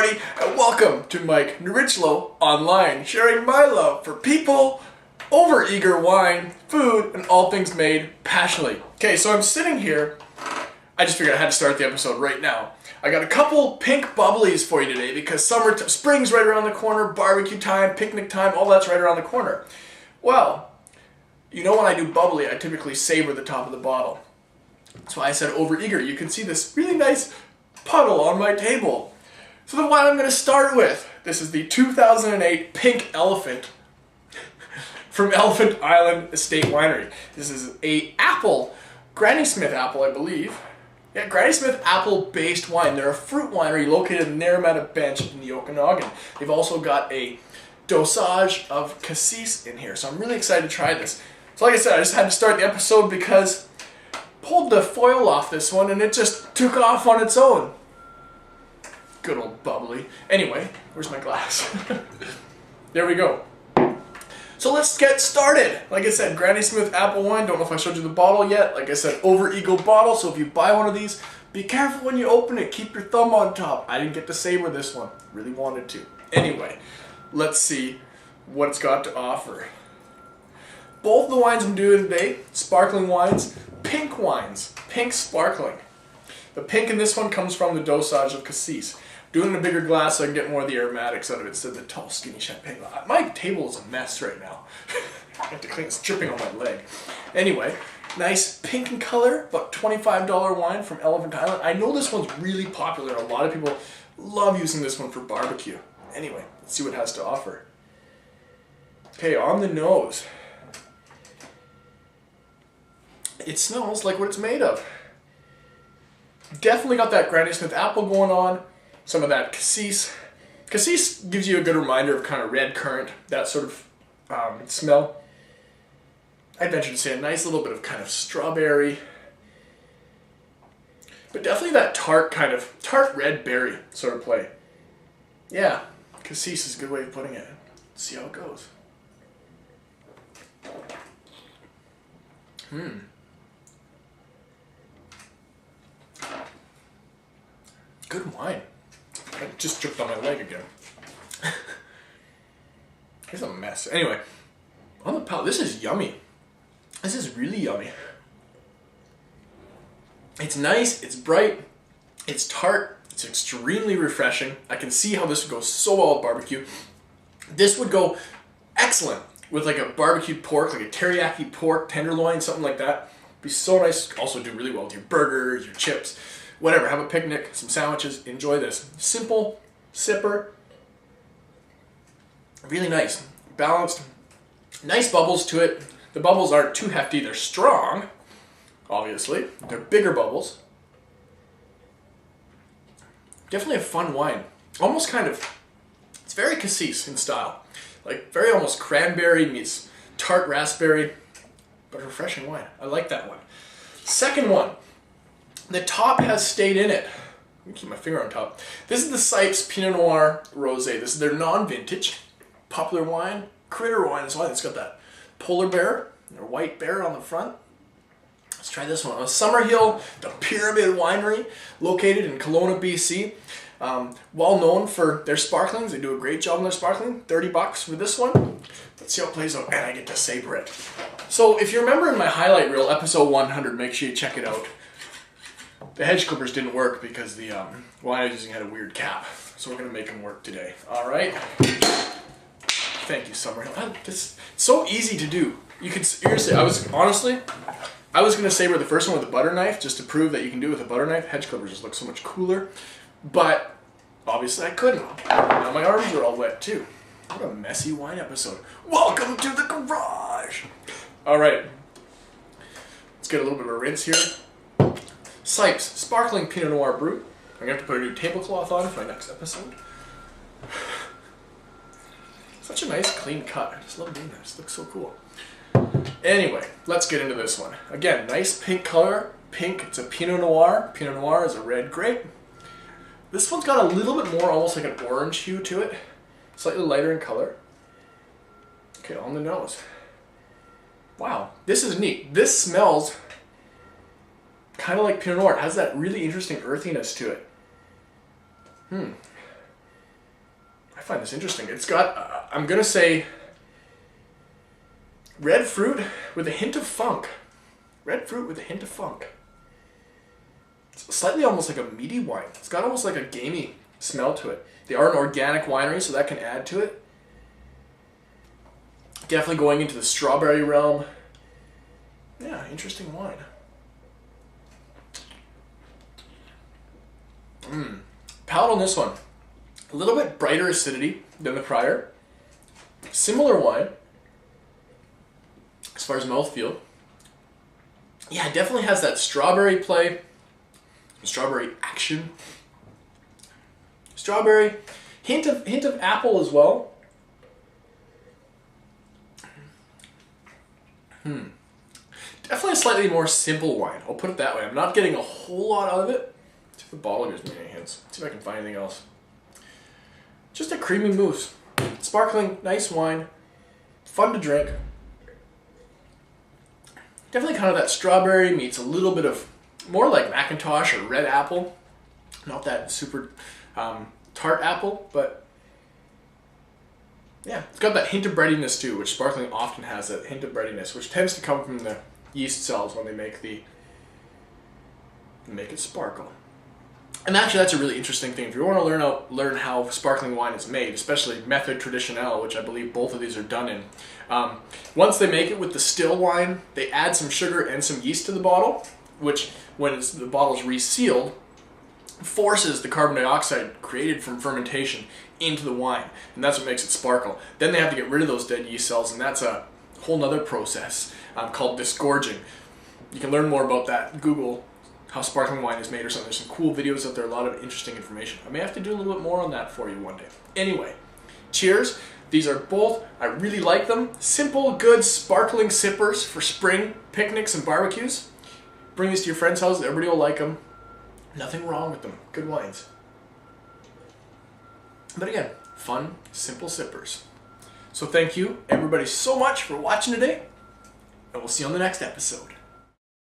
everybody, and welcome to Mike Nurichlo Online, sharing my love for people, over-eager wine, food, and all things made passionately. Okay, so I'm sitting here. I just figured I had to start the episode right now. I got a couple pink bubblies for you today because spring's right around the corner, barbecue time, picnic time, all that's right around the corner. Well, you know when I do bubbly, I typically savor the top of the bottle. That's why I said over-eager. You can see this really nice puddle on my table. So the wine I'm going to start with, this is the 2008 Pink Elephant from Elephant Island Estate Winery. This is a apple, Granny Smith apple, I believe. Yeah, Granny Smith apple-based wine. They're a fruit winery located in Naramata Bench in the Okanagan. They've also got a dosage of cassis in here, so I'm really excited to try this. So like I said, I just had to start the episode because I pulled the foil off this one and it just took off on its own. Good old bubbly. Anyway, where's my glass? There we go. So let's get started. Like I said, Granny Smith apple wine. Don't know if I showed you the bottle yet. Like I said, over-eagle bottle. So if you buy one of these, be careful when you open it. Keep your thumb on top. I didn't get to savor this one. Really wanted to. Anyway, let's see what it's got to offer. Both the wines I'm doing today, sparkling wines, pink wines, pink sparkling. The pink in this one comes from the dosage of cassis. Doing it in a bigger glass so I can get more of the aromatics out of it instead of the tall, skinny champagne. My table is a mess right now. I have to clean it. It's dripping on my leg. Anyway, nice pink in color, about $25 wine from Elephant Island. I know this one's really popular. A lot of people love using this one for barbecue. Anyway, let's see what it has to offer. Okay, on the nose. It smells like what it's made of. Definitely got that Granny Smith apple going on. Some of that cassis. Cassis gives you a good reminder of kind of red currant, that sort of smell. I'd venture to say a nice little bit of kind of strawberry. But definitely that tart red berry sort of play. Yeah, cassis is a good way of putting it. Let's see how it goes. Good wine. I just dripped on my leg again. It's a mess. Anyway, on the palate, this is yummy. This is really yummy. It's nice, it's bright, it's tart, it's extremely refreshing. I can see how this would go so well with barbecue. This would go excellent with like a barbecued pork, like a teriyaki pork tenderloin, something like that. Be so nice. Also do really well with your burgers, your chips. Whatever, have a picnic, some sandwiches, enjoy this. Simple, sipper, really nice, balanced, nice bubbles to it. The bubbles aren't too hefty, they're strong, obviously. They're bigger bubbles. Definitely a fun wine. Almost kind of, it's very cassis in style. Like very almost cranberry meets tart raspberry, but refreshing wine. I like that one. Second one. The top has stayed in it. Let me keep my finger on top. This is the Sipes Pinot Noir Rosé. This is their non-vintage popular wine, critter wine as well. It's got that polar bear, or white bear on the front. Let's try this one. Summerhill, the Pyramid Winery, located in Kelowna, BC. Well known for their sparklings. They do a great job on their sparkling. $30 for this one. Let's see how it plays out. And I get to savor it. So if you remember in my highlight reel, episode 100, make sure you check it out. The hedge clippers didn't work because the wine I was using had a weird cap. So we're going to make them work today. All right. Thank you, Summerhill. It's so easy to do. You could seriously, I was going to savor the first one with a butter knife just to prove that you can do it with a butter knife. Hedge clippers just look so much cooler. But obviously I couldn't. Now my arms are all wet too. What a messy wine episode. Welcome to the garage. All right. Let's get a little bit of a rinse here. Sipes Sparkling Pinot Noir Brut. I'm going to have to put a new tablecloth on for my next episode. Such a nice clean cut. I just love doing this. It looks so cool. Anyway, let's get into this one. Again, nice pink color. Pink, it's a Pinot Noir. Pinot Noir is a red grape. This one's got a little bit more almost like an orange hue to it. Slightly lighter in color. Okay, on the nose. Wow, this is neat. This smells kind of like Pinot Noir. It has that really interesting earthiness to it. I find this interesting. It's got, I'm going to say, red fruit with a hint of funk. Red fruit with a hint of funk. It's slightly almost like a meaty wine. It's got almost like a gamey smell to it. They are an organic winery, so that can add to it. Definitely going into the strawberry realm. Yeah, interesting wine. Palate on this one. A little bit brighter acidity than the prior. Similar wine as far as mouthfeel. Yeah, it definitely has that strawberry play, strawberry action, strawberry, hint of apple as well. Definitely a slightly more simple wine. I'll put it that way. I'm not getting a whole lot out of it. Let's see if the bottle gives me any hints. Let's see if I can find anything else. Just a creamy mousse. Sparkling, nice wine. Fun to drink. Definitely kind of that strawberry meets a little bit of more like Macintosh or red apple. Not that super tart apple, but yeah, it's got that hint of breadiness too, which sparkling often has, that hint of breadiness, which tends to come from the yeast cells when they make it sparkle. And actually, that's a really interesting thing. If you want to learn how sparkling wine is made, especially method traditionnel, which I believe both of these are done in, once they make it with the still wine, they add some sugar and some yeast to the bottle, which, when the bottle's resealed, forces the carbon dioxide created from fermentation into the wine, and that's what makes it sparkle. Then they have to get rid of those dead yeast cells, and that's a whole nother process called disgorging. You can learn more about that. Google how sparkling wine is made or something. There's some cool videos out there, a lot of interesting information. I may have to do a little bit more on that for you one day. Anyway, cheers. These are both, I really like them. Simple, good, sparkling sippers for spring picnics and barbecues. Bring these to your friend's house, everybody will like them. Nothing wrong with them. Good wines. But again, fun, simple sippers. So thank you, everybody, so much for watching today, and we'll see you on the next episode.